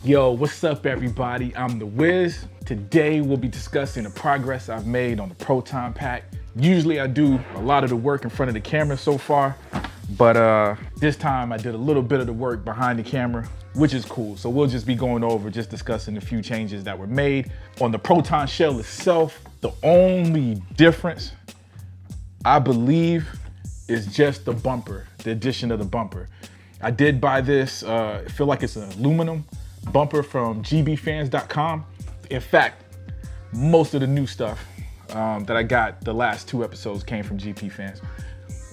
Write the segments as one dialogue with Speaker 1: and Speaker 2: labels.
Speaker 1: Yo, what's up everybody? I'm the Wiz. Today we'll be discussing the progress I've made on the Proton pack. Usually I do a lot of the work in front of the camera so far, but this time I did a little bit of the work behind the camera, which is cool. So we'll just be going over, just discussing a few changes that were made. On the Proton shell itself, the only difference, I believe, is just the bumper, the addition of the bumper. I did buy this, I feel like it's an aluminum bumper from gbfans.com. In fact, most of the new stuff that I got the last 2 episodes came from GP Fans.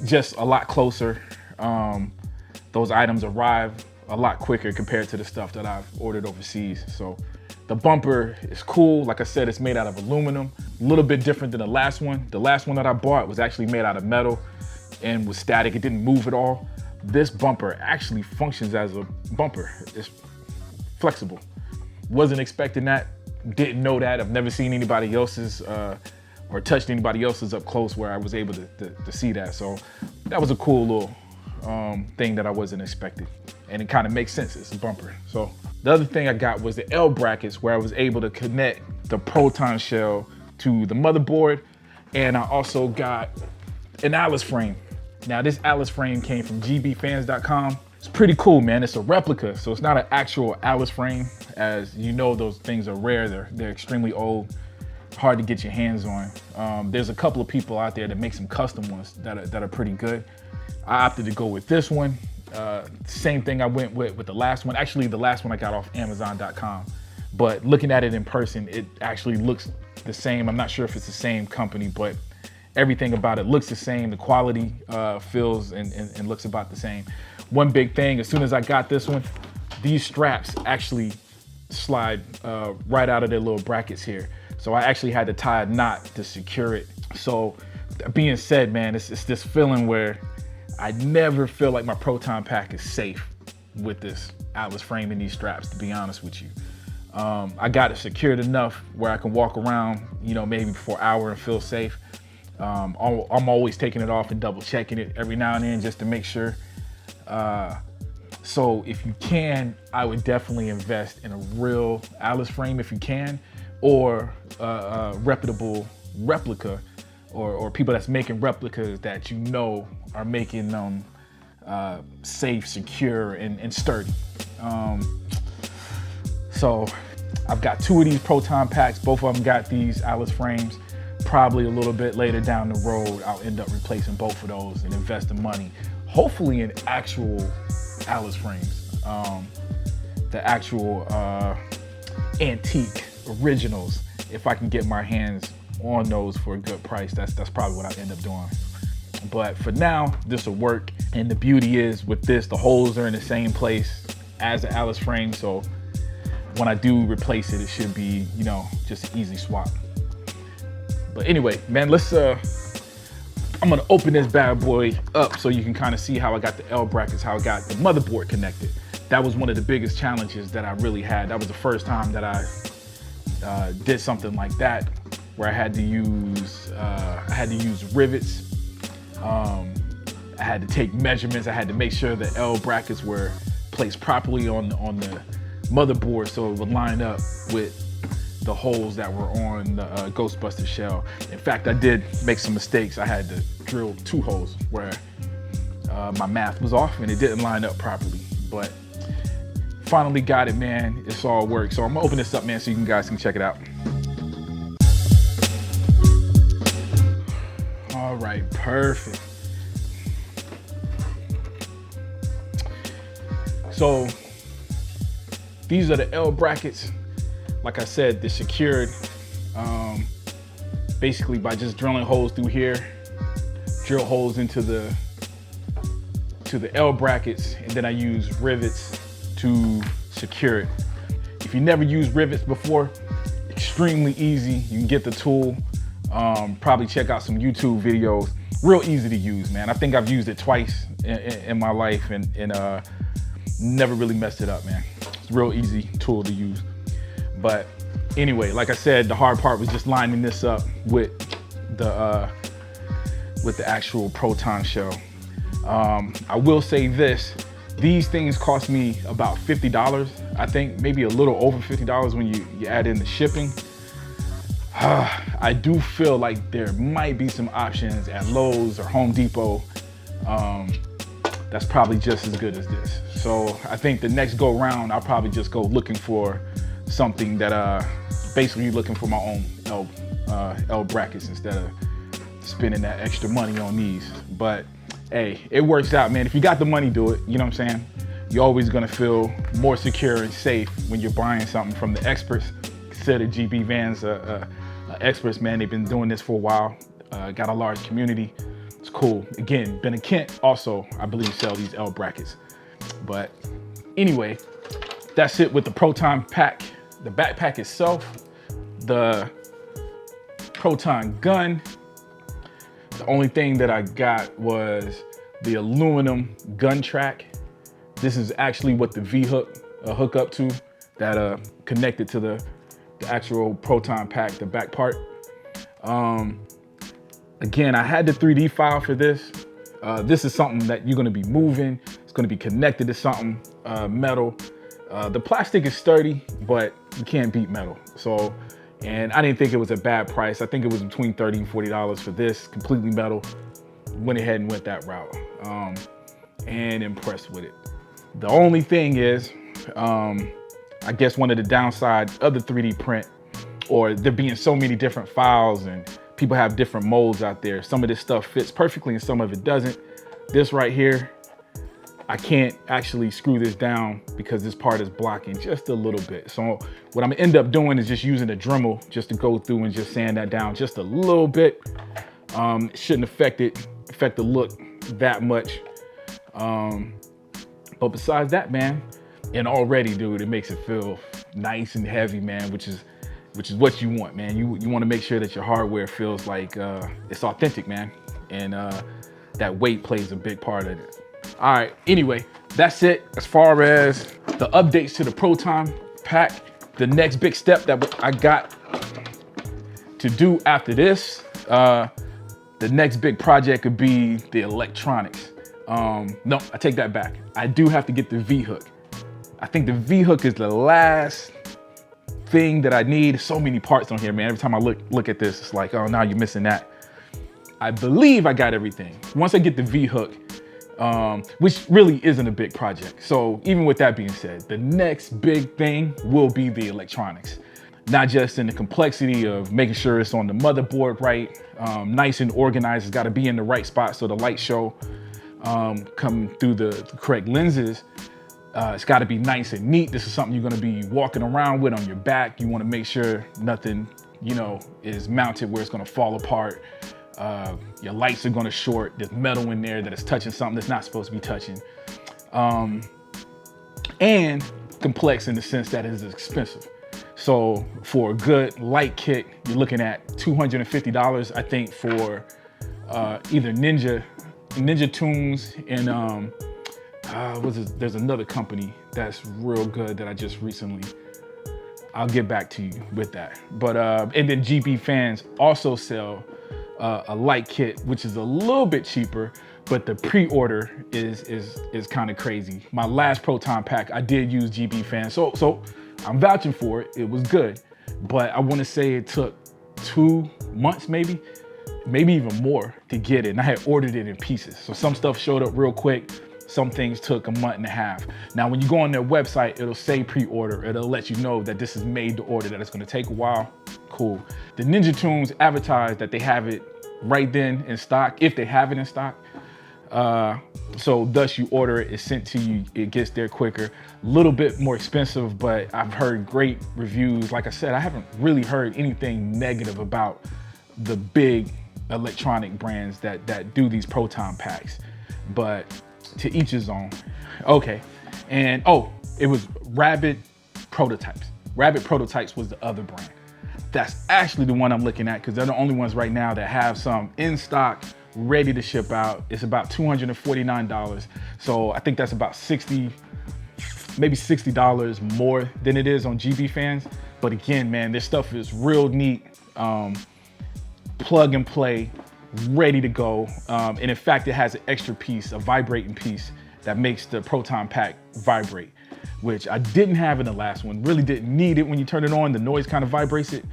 Speaker 1: Just a lot closer. Those items arrive a lot quicker compared to the stuff that I've ordered overseas. So the bumper is cool. Like I said, it's made out of aluminum. A little bit different than the last one. The last one that I bought was actually made out of metal and was static. It didn't move at all. This bumper actually functions as a bumper. It's flexible. Wasn't expecting that, didn't know that. I've never seen anybody else's or touched anybody else's up close where I was able to see that. So that was a cool little thing that I wasn't expecting. And it kind of makes sense, it's a bumper. So the other thing I got was the L brackets, where I was able to connect the Proton shell to the motherboard. And I also got an Alice frame. Now this Alice frame came from gbfans.com. It's pretty cool, man. It's a replica, so it's not an actual Alice frame. As you know, those things are rare. They're extremely old, hard to get your hands on. There's a couple of people out there that make some custom ones that are pretty good. I opted to go with this one. Same thing I went with the last one. Actually, the last one I got off Amazon.com. But looking at it in person, it actually looks the same. I'm not sure if it's the same company, but everything about it looks the same. The quality feels and looks about the same. One big thing, as soon as I got this one, these straps actually slide right out of their little brackets here. So I actually had to tie a knot to secure it. So that being said, man, it's this feeling where I never feel like my Proton pack is safe with this Alice frame and these straps, to be honest with you. I got it secured enough where I can walk around, you know, maybe for an hour and feel safe. I'm always taking it off and double checking it every now and then just to make sure. So if you can, I would definitely invest in a real Alice frame if you can, or a reputable replica, or people that's making replicas that you know are making them safe, secure, and sturdy. So I've got 2 of these Proton packs. Both of them got these Alice frames. Probably a little bit later down the road, I'll end up replacing both of those and invest the money, hopefully in actual Alice frames, the actual antique originals. If I can get my hands on those for a good price, that's probably what I end up doing. But for now, this will work. And the beauty is with this, the holes are in the same place as the Alice frame. So when I do replace it, it should be, you know, just an easy swap. But anyway, man, I'm gonna open this bad boy up so you can kind of see how I got the L brackets, how I got the motherboard connected. That was one of the biggest challenges that I really had. That was the first time that I did something like that, where I had to use rivets. I had to take measurements. I had to make sure the L brackets were placed properly on the motherboard so it would line up with the holes that were on the Ghostbusters shell. In fact, I did make some mistakes. I had to drill 2 holes where my math was off and it didn't line up properly. But finally got it, man. It's all worked. So I'm gonna open this up, man, so you guys can check it out. All right, perfect. So these are the L brackets. Like I said, they're secured basically by just drilling holes through here, drill holes into the L brackets, and then I use rivets to secure it. If you never used rivets before, extremely easy. You can get the tool, probably check out some YouTube videos. Real easy to use, man. I think I've used it twice in my life and never really messed it up, man. It's a real easy tool to use. But anyway, like I said, the hard part was just lining this up with the actual Proton shell. I will say this, these things cost me about $50. I think maybe a little over $50 when you add in the shipping. I do feel like there might be some options at Lowe's or Home Depot that's probably just as good as this. So I think the next go round, I'll probably just go looking for something that basically looking for my own L brackets instead of spending that extra money on these. But hey, it works out, man. If you got the money, do it. You know what I'm saying? You're always gonna feel more secure and safe when you're buying something from the experts. Consider GB Vans experts, man. They've been doing this for a while. Got a large community. It's cool. Again, Ben and Kent also, I believe, sell these L brackets. But anyway, that's it with the Proton pack. The backpack itself, the Proton gun. The only thing that I got was the aluminum gun track. This is actually what the V-hook hook up to, that connected to the actual Proton pack, the back part. Again, I had the 3D file for this. This is something that you're gonna be moving. It's gonna be connected to something metal. The plastic is sturdy, but you can't beat metal. So, and I didn't think it was a bad price. I think it was between $30 and $40 for this, completely metal. Went ahead and went that route, and impressed with it. The only thing is, I guess one of the downside of the 3D print, or there being so many different files and people have different molds out there. Some of this stuff fits perfectly and some of it doesn't. This right here, I can't actually screw this down because this part is blocking just a little bit. So what I'm gonna end up doing is just using a Dremel just to go through and just sand that down just a little bit. It shouldn't affect the look that much. But besides that, man, and already, dude, it makes it feel nice and heavy, man, which is what you want, man. You want to make sure that your hardware feels like it's authentic, man, and that weight plays a big part of it. All right, anyway, that's it as far as the updates to the Proton pack. The next big step that I got to do after this, the next big project could be the electronics. No, I take that back. I do have to get the V-hook. I think the V-hook is the last thing that I need. So many parts on here, man. Every time I look at this, it's like, oh, now you're missing that. I believe I got everything. Once I get the V-hook, which really isn't a big project. So even with that being said, the next big thing will be the electronics. Not just in the complexity of making sure it's on the motherboard right, nice and organized. It's got to be in the right spot so the light show come through the correct lenses. It's got to be nice and neat. This is something you're going to be walking around with on your back. You want to make sure nothing, is mounted where it's going to fall apart. Your lights are going to short. There's metal in there that is touching something that's not supposed to be touching. And complex in the sense that it is expensive. So for a good light kit, you're looking at $250, I think, for either Ninja Tunes and there's another company that's real good that I just recently, I'll get back to you with that. But and then GB Fans also sell a light kit, which is a little bit cheaper, but the pre-order is kind of crazy. My last Proton pack, I did use GB Fans, so I'm vouching for it. It was good, but I want to say it took 2 months, maybe even more to get it. And I had ordered it in pieces. So some stuff showed up real quick. Some things took a month and a half. Now, when you go on their website, it'll say pre-order. It'll let you know that this is made to order, that it's gonna take a while. Cool. The Ninja Tunes advertise that they have it right then in stock, if they have it in stock. So thus you order it, it's sent to you, it gets there quicker. A little bit more expensive, but I've heard great reviews. Like I said, I haven't really heard anything negative about the big electronic brands that do these Proton packs, but to each his own. Okay, and it was Rabbit Prototypes. Rabbit Prototypes was the other brand. That's actually the one I'm looking at because they're the only ones right now that have some in stock, ready to ship out. It's about $249. So I think that's about maybe $60 more than it is on GB Fans. But again, man, this stuff is real neat. Plug and play, ready to go. And in fact, it has an extra piece, a vibrating piece that makes the Proton pack vibrate. which I didn't have in the last one. Really didn't need it when you turn it on. The noise kind of vibrates it.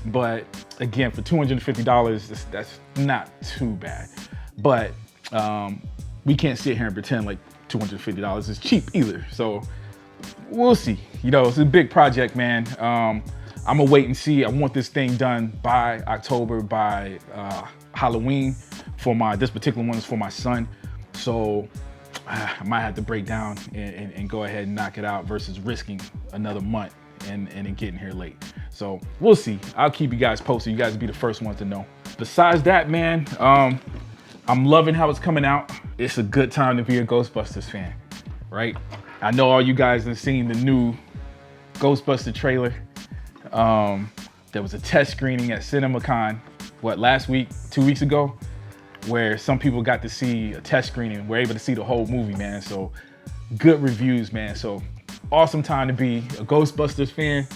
Speaker 1: But again, for $250, that's not too bad. But we can't sit here and pretend like $250 is cheap either. So we'll see. You know, it's a big project, man. I'm gonna wait and see. I want this thing done by October, by Halloween. This particular one is for my son. So I might have to break down and go ahead and knock it out versus risking another month and it getting here late. So we'll see. I'll keep you guys posted. You guys will be the first ones to know. Besides that, man, I'm loving how it's coming out. It's a good time to be a Ghostbusters fan, right? I know all you guys have seen the new Ghostbuster trailer. There was a test screening at CinemaCon, last week, 2 weeks ago, where some people got to see a test screening, were able to see the whole movie, man. So good reviews, man. So awesome time to be a Ghostbusters fan.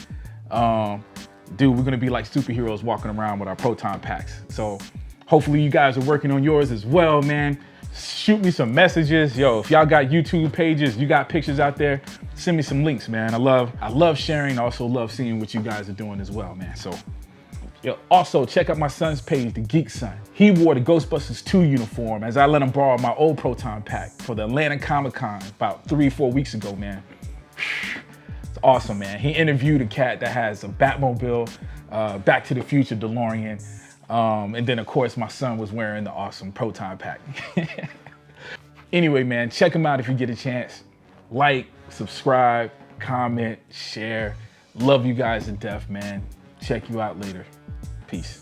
Speaker 1: Dude, we're gonna be like superheroes walking around with our Proton packs. So hopefully you guys are working on yours as well, man. Shoot me some messages. Yo, if y'all got YouTube pages, you got pictures out there, send me some links, man. I love sharing. I also love seeing what you guys are doing as well, man. So yo, also check out my son's page, The Geek Son. He wore the Ghostbusters 2 uniform as I let him borrow my old Proton pack for the Atlanta Comic-Con about 3-4 weeks ago, man. It's awesome, man. He interviewed a cat that has a Batmobile, Back to the Future DeLorean. And then of course my son was wearing the awesome Proton pack. Anyway, man, check him out if you get a chance. Like, subscribe, comment, share. Love you guys to death, man. Check you out later. Peace.